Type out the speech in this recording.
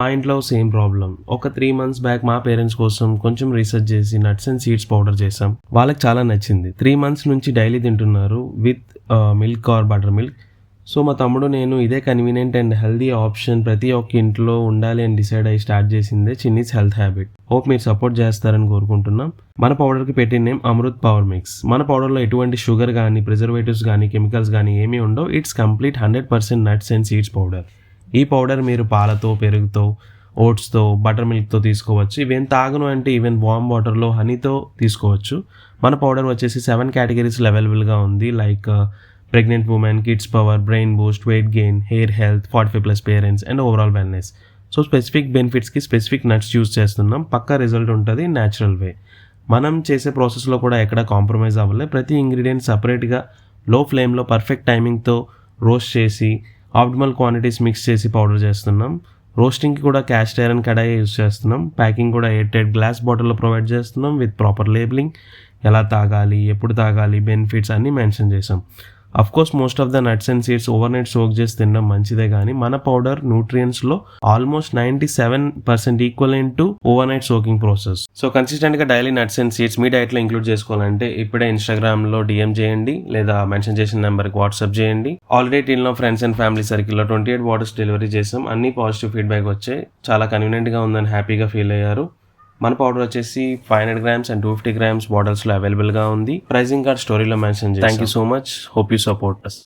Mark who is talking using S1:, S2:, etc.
S1: మా ఇంట్లో same problem. ఒక 3 months బ్యాక్ మా పేరెంట్స్ కోసం కొంచెం రీసెర్చ్ చేసి నట్స్ అండ్ సీడ్స్ పౌడర్ చేసాం. వాళ్ళకి చాలా నచ్చింది. 3 months నుంచి డైలీ తింటున్నారు with milk are butter milk. So మా తమ్ముడు నేను ఇదే కన్వీనియంట్ అండ్ హెల్దీ ఆప్షన్ ప్రతి ఒక్క ఇంట్లో ఉండాలి అని డిసైడ్ అయ్యి స్టార్ట్ చేసిందే చిన్నీస్ హెల్త్ హ్యాబిట్. హోప్ మీరు సపోర్ట్ చేస్తారని కోరుకుంటున్నాం. మన పౌడర్కి పెట్టిన నేమ్ అమృత్ పవర్ మిక్స్. మన పౌడర్లో ఎటువంటి షుగర్ కానీ ప్రిజర్వేటివ్స్ కానీ కెమికల్స్ కానీ ఏమీ ఉండవు. It's complete 100% nuts and seeds powder. ఈ పౌడర్ మీరు పాలతో, పెరుగుతో, ఓట్స్తో, బటర్ మిల్క్తో తీసుకోవచ్చు. ఇవేం తాగను అంటే ఈవెన్ వామ్ వాటర్లో హనీతో తీసుకోవచ్చు. మన పౌడర్ వచ్చేసి 7 కేటగిరీస్లో అవైలబుల్గా ఉంది. Like pregnant women, kids power, brain boost, weight gain, hair health, 45+ parents and overall wellness. So specific బెనిఫిట్స్కి స్పెసిఫిక్ నట్స్ యూస్ చేస్తున్నాం. పక్కా రిజల్ట్ ఉంటుంది న్యాచురల్ వే. మనం చేసే ప్రాసెస్లో కూడా ఎక్కడ కాంప్రమైజ్ అవ్వలే. ప్రతి ఇంగ్రీడియంట్ సపరేట్గా లో ఫ్లేమ్లో పర్ఫెక్ట్ టైమింగ్తో రోస్ట్ చేసి ఆప్టిమల్ క్వాంటిటీస్ మిక్స్ చేసి పౌడర్ చేస్తున్నాం. రోస్టింగ్కి కూడా క్యాస్ట్ ఐరన్ కడాయి యూస్ చేస్తున్నాం. ప్యాకింగ్ కూడా ఎయిర్టైట్ గ్లాస్ బాటిల్లో ప్రొవైడ్ చేస్తున్నాం విత్ ప్రాపర్ లేబులింగ్. ఎలా తాగాలి, ఎప్పుడు తాగాలి, బెనిఫిట్స్ అన్నీ మెన్షన్ చేసాం. Course most of the nuts and seeds overnight soak చేసి తినడం మంచిదే, కానీ మన పౌడర్ న్యూట్రియంట్స్లో almost 97% equivalent to overnight soaking process. So కన్సిస్టెంట్గా డైలీ నట్స్ అండ్ సీడ్స్ మీ డైట్లో ఇంక్లూడ్ చేసుకోవాలంటే ఇప్పుడే ఇన్స్టాగ్రామ్లో DM చేయండి, లేదా మెన్షన్ చేసిన నెంబర్కి వాట్సాప్ చేయండి. ఆల్రెడీ టీంలో ఫ్రెండ్స్ అండ్ ఫ్యామిలీ సర్కిల్లో 28 బాటిల్స్ డెలివరీ చేసాం. అన్ని పాజిటివ్ ఫీడ్బ్యాక్ వచ్చాయి. చాలా కన్వీనియంట్గా ఉందని హ్యాపీగా ఫీల్ అయ్యారు. మన పౌడర్ వచ్చేసి 500 grams అండ్ 250 grams బాటిల్స్లో అవైలబుల్గా ఉంది. ప్రైజింగ్ కార్డ్ స్టోరీలో మెన్షన్ చేయండి. Thank you so much. Hope you support us.